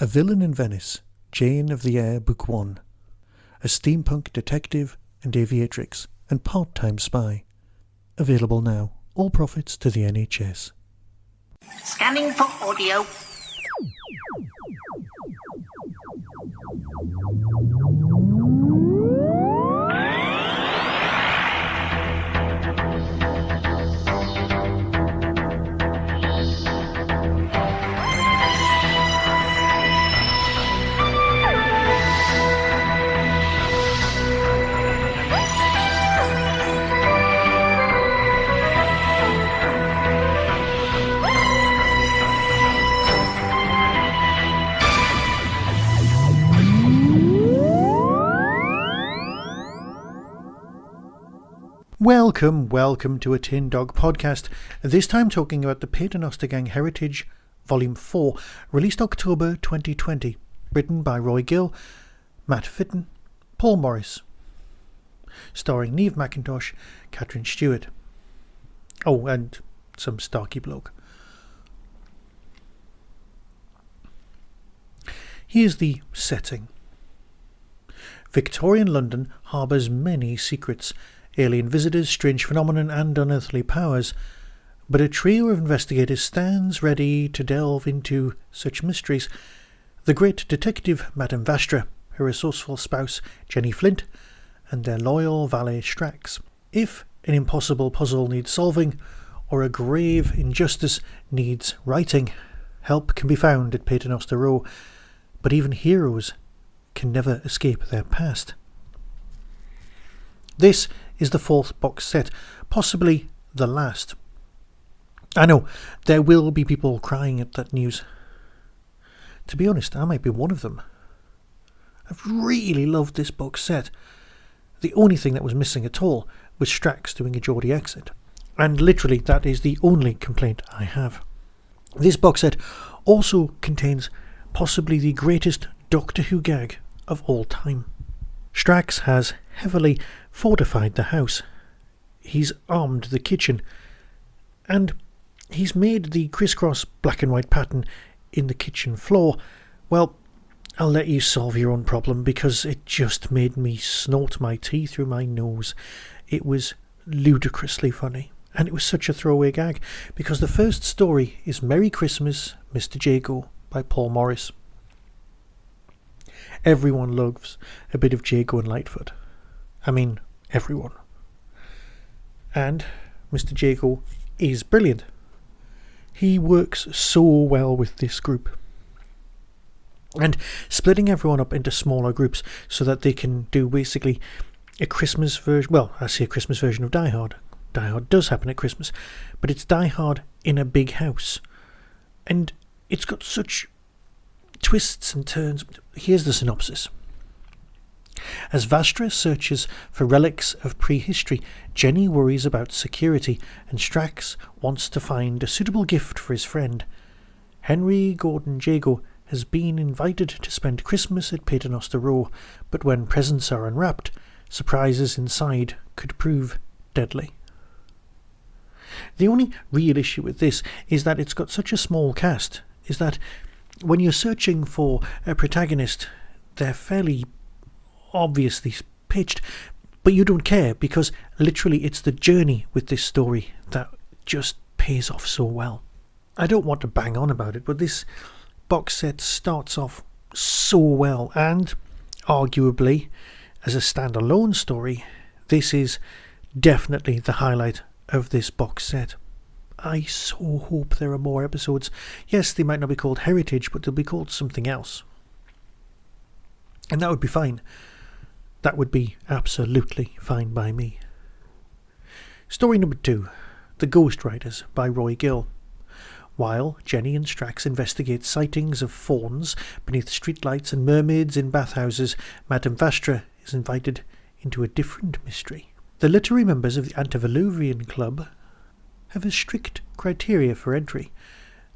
A Villain in Venice, Jane of the Air, Book 1. A steampunk detective and aviatrix and part-time spy. Available now. All profits to the NHS. Scanning for audio. Welcome to a Tin Dog podcast, this time talking about the Paternoster Gang Heritage, Volume 4, released October 2020, written by Roy Gill, Matt Fitton, Paul Morris, starring Niamh McIntosh, Catherine Stewart. Oh, and some Starkey bloke. Here's the setting. Victorian London harbours many secrets, alien visitors, strange phenomenon and unearthly powers, but a trio of investigators stands ready to delve into such mysteries. The great detective Madame Vastra, her resourceful spouse Jenny Flint, and their loyal valet Strax. If an impossible puzzle needs solving, or a grave injustice needs righting, help can be found at Paternoster Row, but even heroes can never escape their past. This is the fourth box set, possibly the last. I know, there will be people crying at that news. To be honest, I might be one of them. I've really loved this box set. The only thing that was missing at all was Strax doing a Geordie accent. And literally, that is the only complaint I have. This box set also contains possibly the greatest Doctor Who gag of all time. Strax has heavily fortified the house. He's armed the kitchen, and he's made the crisscross black and white pattern in the kitchen floor. Well, I'll let you solve your own problem, because it just made me snort my tea through my nose. It was ludicrously funny, and it was such a throwaway gag, because the first story is Merry Christmas, Mr. Jago by Paul Morris. Everyone loves a bit of Jago and Lightfoot. I mean, everyone. And Mr. Jago is brilliant. He works so well with this group. And splitting everyone up into smaller groups so that they can do basically a Christmas version. Well, I say a Christmas version of Die Hard. Die Hard does happen at Christmas, but it's Die Hard in a big house. And it's got such twists and turns. Here's the synopsis. As Vastra searches for relics of prehistory, Jenny worries about security, and Strax wants to find a suitable gift for his friend. Henry Gordon Jago has been invited to spend Christmas at Paternoster Row, but when presents are unwrapped, surprises inside could prove deadly. The only real issue with this is that it's got such a small cast, is that when you're searching for a protagonist, they're fairly obviously pitched, but you don't care, because literally it's the journey with this story that just pays off so well. I don't want to bang on about it, but this box set starts off so well, and arguably as a standalone story, this is definitely the highlight of this box set. I so hope there are more episodes. Yes, they might not be called Heritage, but they'll be called something else. And that would be fine. That would be absolutely fine by me. Story number 2, The Ghost Riders by Roy Gill. While Jenny and Strax investigate sightings of fauns beneath streetlights and mermaids in bathhouses, Madame Vastra is invited into a different mystery. The literary members of the Antediluvian Club have a strict criteria for entry,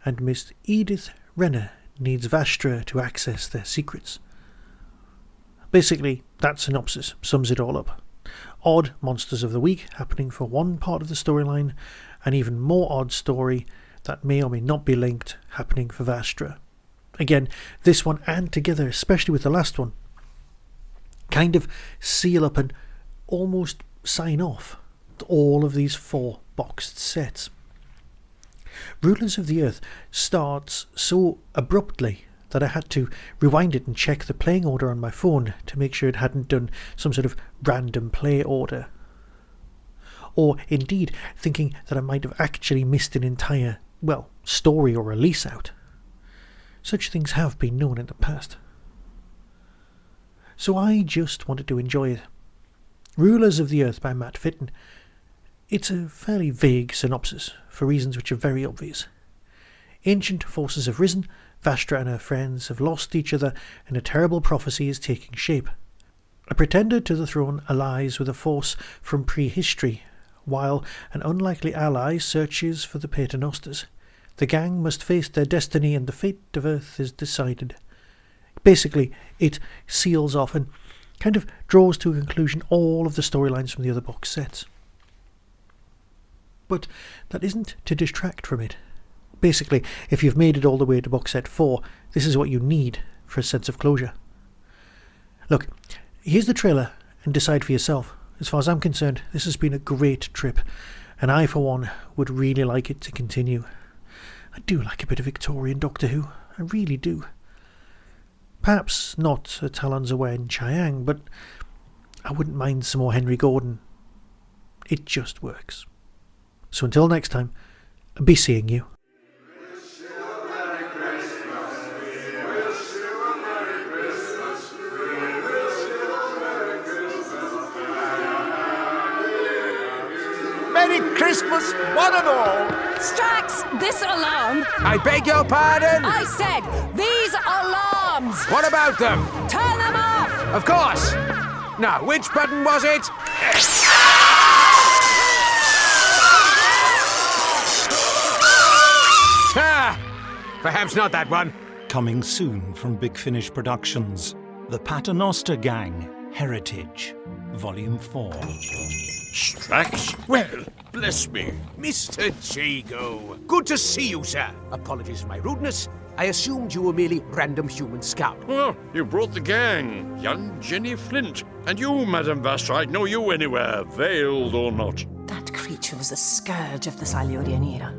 and Miss Edith Renner needs Vastra to access their secrets. Basically, that synopsis sums it all up. Odd monsters of the week happening for one part of the storyline, an even more odd story that may or may not be linked happening for Vastra. again, this one and together, especially with the last one, kind of seal up and almost sign off all of these 4 boxed sets. Rulers of the Earth starts so abruptly that I had to rewind it and check the playing order on my phone to make sure it hadn't done some sort of random play order. Or indeed thinking that I might have actually missed an entire, story or release out. Such things have been known in the past. So I just wanted to enjoy it. Rulers of the Earth by Matt Fitton. It's a fairly vague synopsis, for reasons which are very obvious. Ancient forces have risen, Vastra and her friends have lost each other, and a terrible prophecy is taking shape. A pretender to the throne allies with a force from prehistory, while an unlikely ally searches for the Paternosters. The gang must face their destiny and the fate of Earth is decided. Basically, it seals off and kind of draws to a conclusion all of the storylines from the other box sets. But that isn't to distract from it. Basically, if you've made it all the way to box set 4, this is what you need for a sense of closure. Look, here's the trailer and decide for yourself. As far as I'm concerned, this has been a great trip, and I, for one, would really like it to continue. I do like a bit of Victorian Doctor Who, I really do. Perhaps not a Talons Away in Chiang, but I wouldn't mind some more Henry Gordon. It just works. So until next time, I'll be seeing you. Merry Christmas, one and all! Strax, this alarm! I beg your pardon? I said, these alarms! What about them? Turn them off! Of course! Now, which button was it? Perhaps not that one. Coming soon from Big Finish Productions, The Paternoster Gang, Heritage, Volume 4. Strax? Well, bless me. Mr. Jago. Good to see you, sir. Apologies for my rudeness. I assumed you were merely random human scout. Oh, you brought the gang. Young Jenny Flint. And you, Madame Vastra, I'd know you anywhere, veiled or not. That creature was the scourge of the Silurian era.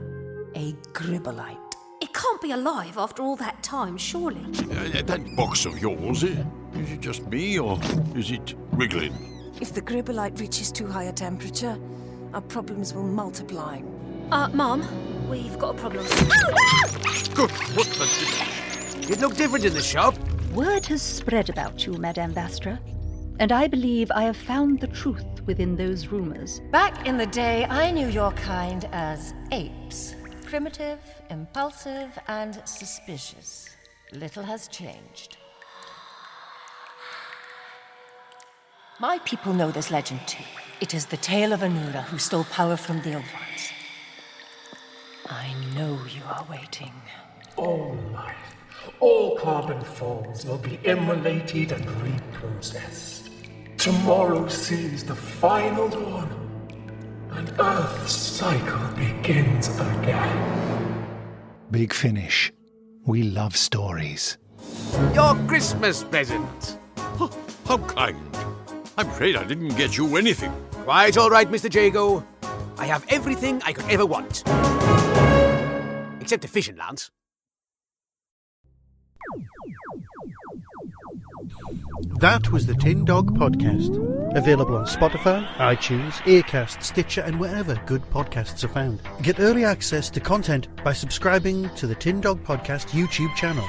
A gribbolite. It can't be alive after all that time, surely. That box of yours, is it just me or is it wriggling? If the gribbolite reaches too high a temperature, our problems will multiply. Mum, we've got a problem. Good, what the... It looked different in the shop. Word has spread about you, Madame Vastra, and I believe I have found the truth within those rumors. Back in the day, I knew your kind as apes. Primitive, impulsive, and suspicious. Little has changed. My people know this legend too. It is the tale of Anura who stole power from the old ones. I know you are waiting. All life, all carbon forms will be immolated and reprocessed. Tomorrow sees the final dawn, and Earth's cycle begins again. Big Finish. We love stories. Your Christmas present. Oh, how kind. I'm afraid I didn't get you anything. Quite all right, Mr. Jago. I have everything I could ever want. Except a fishing lance. That was the Tin Dog Podcast. Available on Spotify, iTunes, Acast, Stitcher, and wherever good podcasts are found. Get early access to content by subscribing to the Tin Dog Podcast YouTube channel.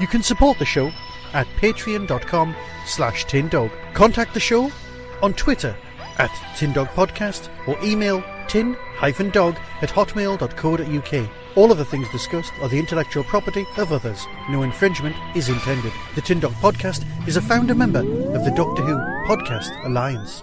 You can support the show at patreon.com/tindog. Contact the show on Twitter at tindogpodcast or email tin-dog@hotmail.co.uk. All of the things discussed are the intellectual property of others. No infringement is intended. The Tin Dog Podcast is a founder member of the Doctor Who Podcast Alliance.